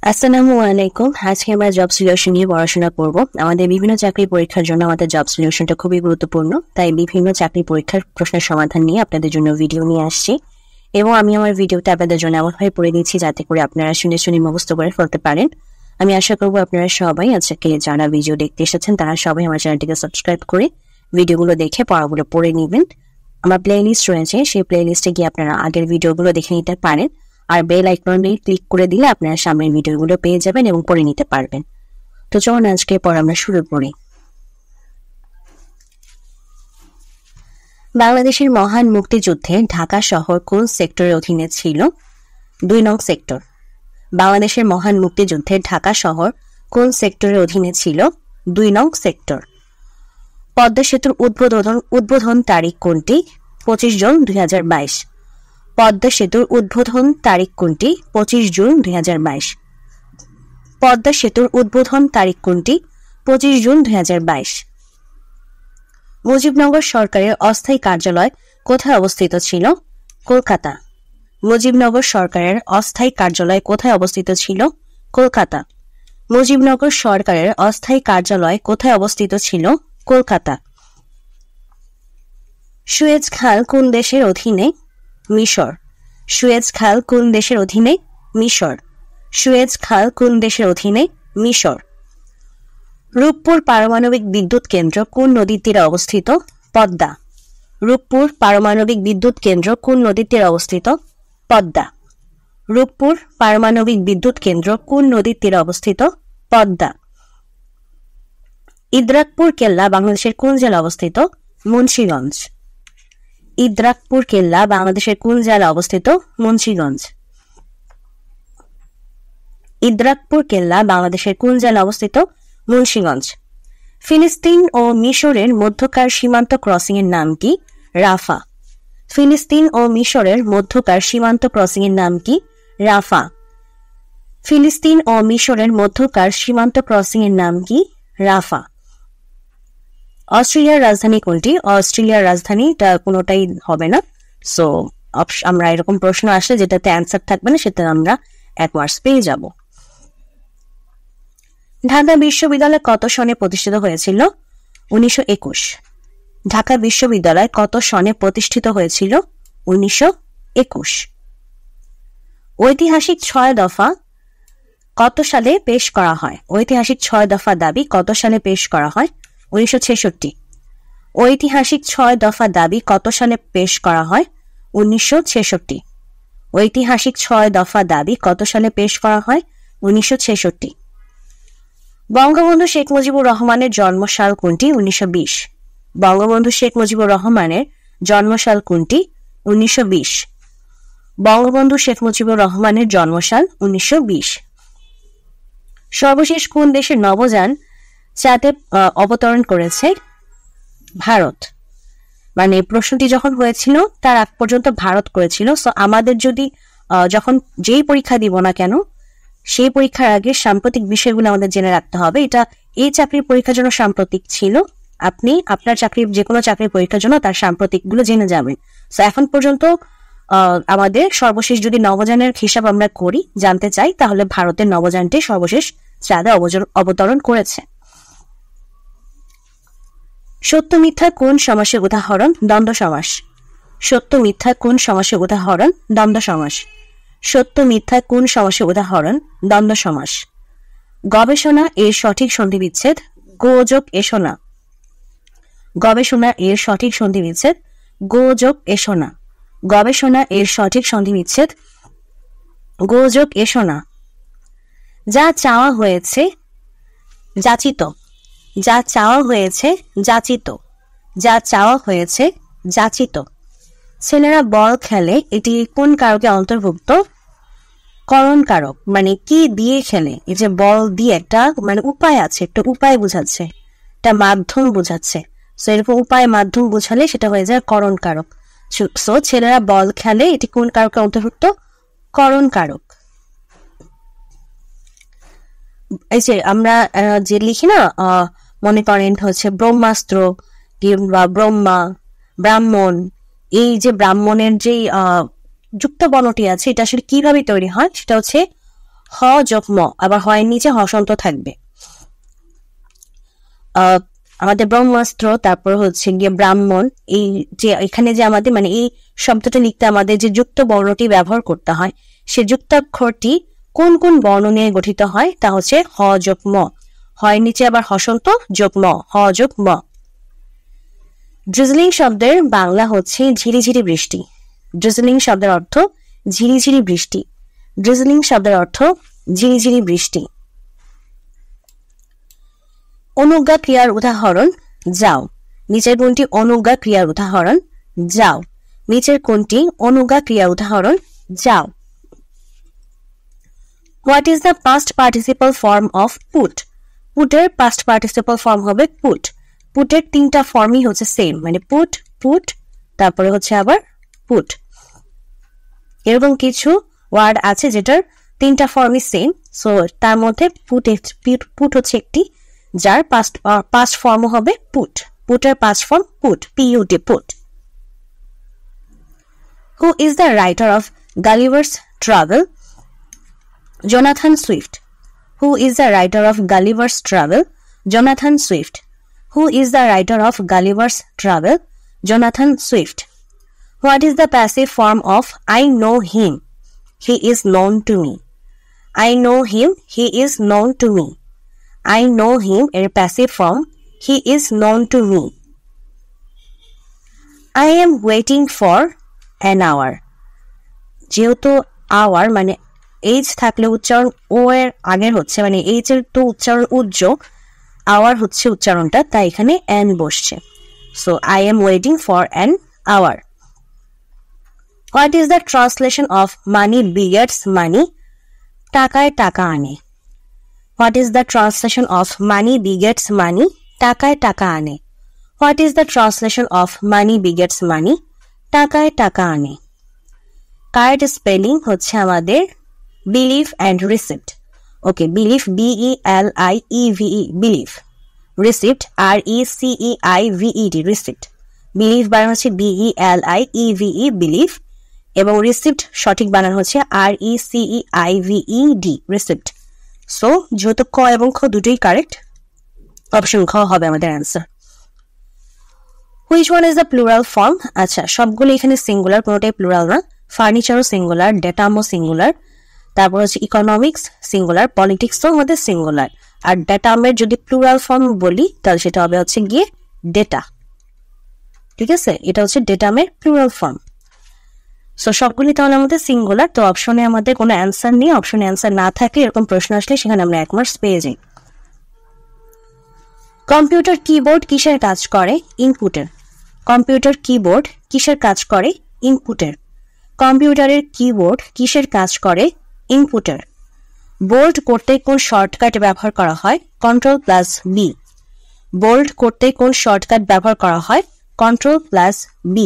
আসসালামু আলাইকুম। আজকে আমরা জব সলিউশন নিয়ে পড়াশোনা করব। আমাদের বিভিন্ন চাকরি পরীক্ষার জন্য আমাদের জব সলিউশনটা খুবই গুরুত্বপূর্ণ, তাই বিভিন্ন চাকরি পরীক্ষার প্রশ্নের সমাধান নিয়ে আপনাদের জন্য ভিডিও নিয়ে আসছি এবং আমি আমার ভিডিওটা আপনাদের জন্য এমনভাবে পড়ে দিচ্ছি যাতে করে আপনারা শুনে শুনে মুখস্থ করে ফেলতে পারেন। আমি আশা করব আপনারা সবাই আজকে যারা ভিডিও দেখতে এসেছেন তারা সবাই আমার চ্যানেলটিকে সাবস্ক্রাইব করে ভিডিওগুলো দেখে পড়াগুলো পড়ে নেবেন। আমার প্লেলিস্ট রয়েছে, সেই প্লেলিস্টে গিয়ে আপনারা আগের ভিডিওগুলো দেখে নিতে পারেন আর বেল আইকনে ক্লিক করে দিলে আপনারা সামনের ভিডিওগুলো পেয়ে যাবেন এবং পড়ে নিতে পারবেন। তো চলুন আজকে পড়া আমরা শুরু করি। বাংলাদেশের মহান মুক্তিযুদ্ধে ঢাকা শহর কোন সেক্টরের অধীনে ছিল? 2 নং সেক্টর। বাংলাদেশের মহান মুক্তিযুদ্ধে ঢাকা শহর কোন সেক্টরের অধীনে ছিল? 2 নং সেক্টর। পদ্মা সেতুর উদ্বোধন তারিখ কোনটি? 25 জুন 2022। পদ্মা সেতুর উদ্বোধন তারিখ কোনটি? 25 জুন 2022। পদ্মা সেতুর উদ্বোধন তারিখ কোনটি? 25 জুন 2022। মুজিবনগর সরকারের অস্থায়ী কার্যালয় কোথায় অবস্থিত ছিল? কলকাতা। মুজিবনগর সরকারের অস্থায়ী কার্যালয় কোথায় অবস্থিত ছিল? কলকাতা। মুজিবনগর সরকারের অস্থায়ী কার্যালয় কোথায় অবস্থিত ছিল? কলকাতা। সুয়েজ খাল কোন দেশের অধীনে? মিশর। সুয়েজ খাল কোন দেশের অধীনে? মিশর। সুয়েজ খাল কোন দেশের অধীনে? মিশর। রূপপুর পারমাণবিক বিদ্যুৎ কেন্দ্র কোন নদীর তীরে অবস্থিত? পদ্মা। রূপপুর পারমাণবিক বিদ্যুৎ কেন্দ্র কোন নদীর তীরে অবস্থিত? পদ্মা। রূপপুর পারমাণবিক বিদ্যুৎ কেন্দ্র কোন নদীর তীরে অবস্থিত? পদ্মা। ইদ্রাকপুর কেল্লা বাংলাদেশের কোন জেলা অবস্থিত? মুন্সিগঞ্জ। ইদ্রাকপুর কেল্লা বাংলাদেশের কোন জেলা অবস্থিত? মুন্সিগঞ্জ। ইদ্রাকপুর কেল্লা বাংলাদেশের কোন জেলা অবস্থিত? মুন্সিগঞ্জ। ফিলিস্তিন ও মিশরের মধ্যকার সীমান্ত ক্রসিং এর নাম কি? রাফা। ফিলিস্তিন ও মিশরের মধ্যকার সীমান্ত ক্রসিং এর নাম কি? রাফা। ফিলিস্তিন ও মিশরের মধ্যকার সীমান্ত ক্রসিং এর নাম কি? রাফা। অস্ট্রেলিয়ার রাজধানী কোনটি? অস্ট্রেলিয়ার রাজধানীটা কোনোটাই হবে না, সো আমরা এরকম প্রশ্ন আসলে যেটাতে অ্যান্সার থাকবে না সেটা আমরা 1 মার্কস পেয়ে যাব। ঢাকা বিশ্ববিদ্যালয় কত সনে প্রতিষ্ঠিত হয়েছিল? 1921। ঢাকা বিশ্ববিদ্যালয় কত সনে প্রতিষ্ঠিত হয়েছিল? 1921। ঐতিহাসিক 6 দফা কত সালে পেশ করা হয়? ঐতিহাসিক 6 দফা দাবি কত সালে পেশ করা হয়? 1966। ঐতিহাসিক 6 দফা দাবি কত সালে পেশ করা হয়? 1966। ঐতিহাসিক 6 দফা দাবি কত সালে পেশ করা হয়? 1966। বঙ্গবন্ধু শেখ মুজিবুর রহমানের জন্মসাল কোনটি? 1920। বঙ্গবন্ধু শেখ মুজিবুর রহমানের জন্মসাল কোনটি? 1920। বঙ্গবন্ধু শেখ মুজিবুর রহমানের জন্মসাল 1920। সর্বশেষ কোন দেশের নভোযান চাঁদে অবতরণ করেছে? ভারত। মানে প্রশ্নটি যখন হয়েছিল তার আগ পর্যন্ত ভারত করেছিল। সো আমাদের যদি যখন যেই পরীক্ষা দিব না কেন সেই পরীক্ষার আগে সাম্প্রতিক বিষয়গুলো আমাদের জেনে রাখতে হবে। এটা এই চাকরির পরীক্ষার জন্য সাম্প্রতিক ছিল, আপনি আপনার চাকরির যে কোনো চাকরির পরীক্ষার জন্য তার সাম্প্রতিকগুলো জেনে যাবেন। সো এখন পর্যন্ত আমাদের সর্বশেষ যদি নভোযানের হিসাব আমরা করি জানতে চাই তাহলে ভারতের নভোযানটি সর্বশেষ চাঁদে অবতরণ করেছে। সত্য মিথ্যা কোন সমাসের উদাহরণ? দ্বন্দ্ব সমাস। সত্য মিথ্যা কোন সমাসের উদাহরণ? দ্বন্দ্ব সমাস। সত্য মিথ্যা কোন সমাসের উদাহরণ? দ্বন্দ্ব সমাস। গবেষণা এর সঠিক সন্ধিবিচ্ছেদ? গো যোগ এসো না। গবেষণা এর সঠিক সন্ধিবিচ্ছেদ? গো যোগ এসো না। গবেষণা এর সঠিক সন্ধিবিচ্ছেদ? গো যোগ এসো না। যা চাওয়া হয়েছে যাচিত। যা চাওয়া হয়েছে যাচিত। যা চাওয়া হয়েছে যাচিত। ছেলেরা বল খেলে, এটি কোন কারকে অন্তর্ভুক্ত? করণ কারক। মানে কি দিয়ে খেলে, এই যে বল দিয়ে একটা মানে উপায় আছে, একটা উপায় বোঝাচ্ছে, একটা মাধ্যম বোঝাচ্ছে। সো এরকম উপায় মাধ্যম বোঝালে সেটা হয়ে যায় করণ কারক। সো ছেলেরা বল খেলে এটি কোন কারকে অন্তর্ভুক্ত? করণ কারক। এই যে আমরা যে লিখি না, মনে করেন হচ্ছে ব্রহ্মাস্ত্র কিংবা ব্রহ্মা, ব্রাহ্মণ, এই যে ব্রাহ্মণের যে যুক্ত বর্ণটি আছে এটা আসলে কিভাবে তৈরি হয় সেটা হচ্ছে হ যোগ ম, আবার হয়ের নিচে হসন্ত থাকবে। আমাদের ব্রহ্মাস্ত্র, তারপর হচ্ছে গিয়ে ব্রাহ্মণ, এই যে এখানে যে আমাদের মানে এই শব্দটা লিখতে আমাদের যে যুক্ত বর্ণটি ব্যবহার করতে হয়, সে যুক্তাক্ষরটি কোন কোন বর্ণ নিয়ে গঠিত হয়, তা হচ্ছে হ যোগ ম। হয়ের নিচে আবার হসন্ত যোগ ম, হ যোগ ম। ড্রিজলিং শব্দের বাংলা হচ্ছে ঝিরিঝিরি বৃষ্টি। ড্রিজলিং শব্দের অর্থ ঝিরিঝিরি বৃষ্টি। ড্রিজলিং শব্দের অর্থ ঝিরিঝিরি বৃষ্টি। অনুজ্ঞা ক্রিয়ার উদাহরণ যাও। নিচের কোনটি অনুজ্ঞা ক্রিয়ার উদাহরণ? যাও। নিচের কোনটি অনুজ্ঞা ক্রিয়ার উদাহরণ? যাও। What is the past participle form of put? পুটের পাস্ট পার্টিসিপল ফর্ম হবে পুট। পুটের তিনটা ফর্মই হচ্ছে সেম, মানে পুট, পুট, তারপরে হচ্ছে আবার পুট। এরকম কিছু ওয়ার্ড আছে যেটার তিনটা ফর্মই সেম, সো তার মধ্যে পুট হচ্ছে একটি, যার পাস্ট ফর্ম হবে পুট। পুটের past form put, PUT, put. Who is the writer of Gulliver's travel? Jonathan Swift. Who is the writer of Gulliver's Travel? Jonathan Swift. Who is the writer of Gulliver's Travel? Jonathan Swift. What is the passive form of I know him? He is known to me. I know him. He is known to me. I know him এর passive form he is known to me. I am waiting for an hour. যেহেতু hour মানে H থাকলে উচ্চারণ ও এর আগের হচ্ছে, মানে H এর তো উচ্চারণ উজ্জ, আওয়ার হচ্ছে উচ্চারণটা, তাই এখানে এন বসছে। So I am waiting for an hour. What is the translation of money begets money? টাকায় টাকা আনে। What is the translation of money begets money? টাকায় টাকা আনে। What is the translation of money begets money? টাকায় টাকা আনে। Correct spelling হচ্ছে আমাদের believe and receipt. Okay, believe BELIEVE, believe. Receipt RECEIVED, receipt. Believe বানান হচ্ছে BELIEVE, বিলিভ, এবং রিসিপ্ট সঠিক বানান হচ্ছে RECEIVED, রিসিপ্ট। সো যেহেতু ক এবং খ দুটোই কারেক্ট, অপশন খ হবে আমাদের answer. Which one is the plural form? আচ্ছা, সবগুলো এখানে সিঙ্গুলার, কোনোটাই প্লুরাল না। ফার্নিচারও সিঙ্গুলার, ডেটামও সিঙ্গুলার, তারপর হচ্ছে ইকোনমিক্স সিঙ্গুলার, পলিটিক্সও আমাদের সিঙ্গুলার। আর ডেটামের যদি প্লুরাল ফর্ম বলি তাহলে সেটা হবে হচ্ছে গিয়ে ডেটা। ঠিক আছে, এটা হচ্ছে ডেটামের প্লুরাল ফর্ম। সো সবগুলি তাহলে আমাদের সিঙ্গুলার। তো অপশনে আমাদের কোনো অ্যান্সার নেই। অপশনে অ্যান্সার না থাকলে এরকম প্রশ্ন আসলে সেখানে আমরা 1 মার্কস পেয়ে যাই। কম্পিউটার কিবোর্ড কিসের কাজ করে? ইনপুটের। কম্পিউটার কিবোর্ড কিসের কাজ করে? ইনপুটের। কম্পিউটারের কিবোর্ড কিসের কাজ করে? ইনপুটের। বোল্ড করতে কোন শর্টকাট ব্যবহার করা হয়? Ctrl+B। বোল্ড করতে কোন শর্টকাট ব্যবহার করা হয়? Ctrl+B।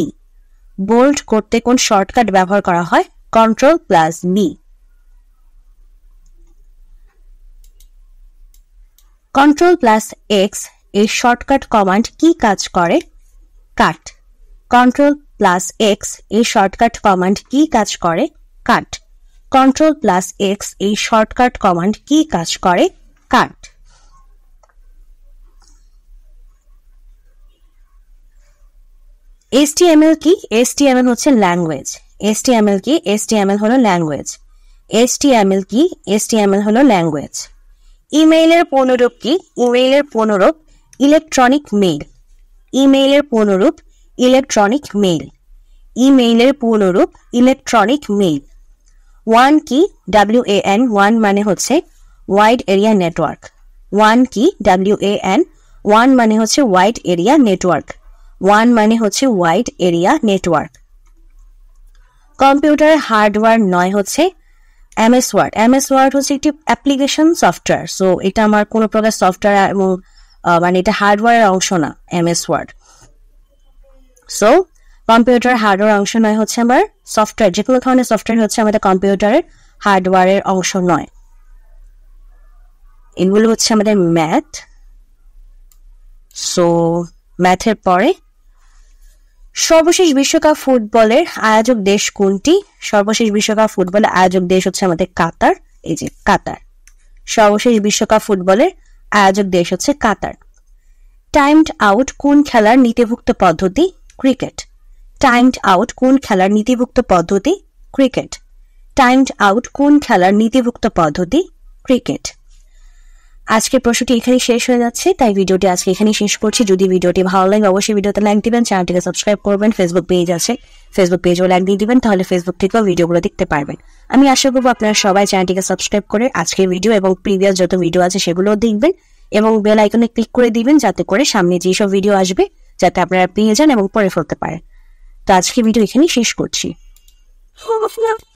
বোল্ড করতে কোন শর্টকাট ব্যবহার করা হয়? Ctrl+B। Ctrl+X এই শর্টকাট কমান্ড কি কাজ করে? কাট। Ctrl+X এই শর্টকাট কমান্ড কি কাজ করে? কাট। Ctrl+X এই শর্টকাট কমান্ড কি কাজ করে? কাট। HTML কি? HTML হচ্ছে ল্যাঙ্গুয়েজ। HTML কি? HTML হলো ল্যাঙ্গুয়েজ। HTML কি? HTML হলো ল্যাঙ্গুয়েজ। ইমেইলের পুনরূপ কি? ইমেইলের পুনরূপ ইলেকট্রনিক মেইল। ইমেইলের পুনরূপ ইলেকট্রনিক মেইল। ইমেইলের পুনরূপ ইলেকট্রনিক মেইল। ওয়ান কি? WAN, ওয়ান মানে হচ্ছে ওয়াইড এরিয়া নেটওয়ার্ক। ওয়ান কি? WAN, ওয়ান মানে হচ্ছে ওয়াইড এরিয়া নেটওয়ার্ক। ওয়ান মানে হচ্ছে wide area network. Computer hardware নয় হচ্ছে MS ওয়ার্ড। MS ওয়ার্ড হচ্ছে একটি অ্যাপ্লিকেশন সফটওয়্যার। সো এটা আমার কোনো প্রকার সফটওয়্যার এবং মানে এটা হার্ডওয়্যারের অংশ না, MS word. So computer hardware অংশ নয় হচ্ছে আমার সফটওয়্যার, যে কোনো ধরনের সফটওয়্যার হচ্ছে আমাদের কম্পিউটারের হার্ডওয়্যারের অংশ নয়। এগুলো হচ্ছে আমাদের ম্যাথ। সো ম্যাথের পরে সর্বশেষ বিশ্বকাপ ফুটবলের আয়োজক দেশ কোনটি? সর্বশেষ বিশ্বকাপ ফুটবলের আয়োজক দেশ হচ্ছে আমাদের কাতার। এই যে কাতার। সর্বশেষ বিশ্বকাপ ফুটবলের আয়োজক দেশ হচ্ছে কাতার। টাইমড আউট কোন খেলার নীতিভুক্ত পদ্ধতি? ক্রিকেট। টাইমড আউট কোন খেলার নীতিভুক্ত পদ্ধতি? ক্রিকেট। টাইমড আউট কোন খেলার নীতিভুক্ত পদ্ধতি? ক্রিকেট। আজকের প্রশ্নটি এখানেই শেষ হয়ে যাচ্ছে, তাই ভিডিওটি আজকে এখানেই শেষ করছি। যদি ভিডিওটি ভালো লাগে অবশ্যই ভিডিওতে লাইক দিবেন, চ্যানেলটিকে সাবস্ক্রাইব করবেন। ফেসবুক পেজ আছে, ফেসবুক পেজও লাইক দিয়ে দিবেন, তাহলে ফেসবুক থেকেও ভিডিওগুলো দেখতে পারবেন। আমি আশা করবো আপনারা সবাই চ্যানেলটিকে সাবস্ক্রাইব করে আজকের ভিডিও এবং প্রিভিয়াস যত ভিডিও আছে সেগুলোও দেখবেন এবং বেল আইকনে ক্লিক করে দিবেন, যাতে করে সামনে যেসব ভিডিও আসবে যাতে আপনারা পেয়ে যান এবং পড়ে ফেলতে পারেন। তো আজকে ভিডিও এখানেই শেষ করছি।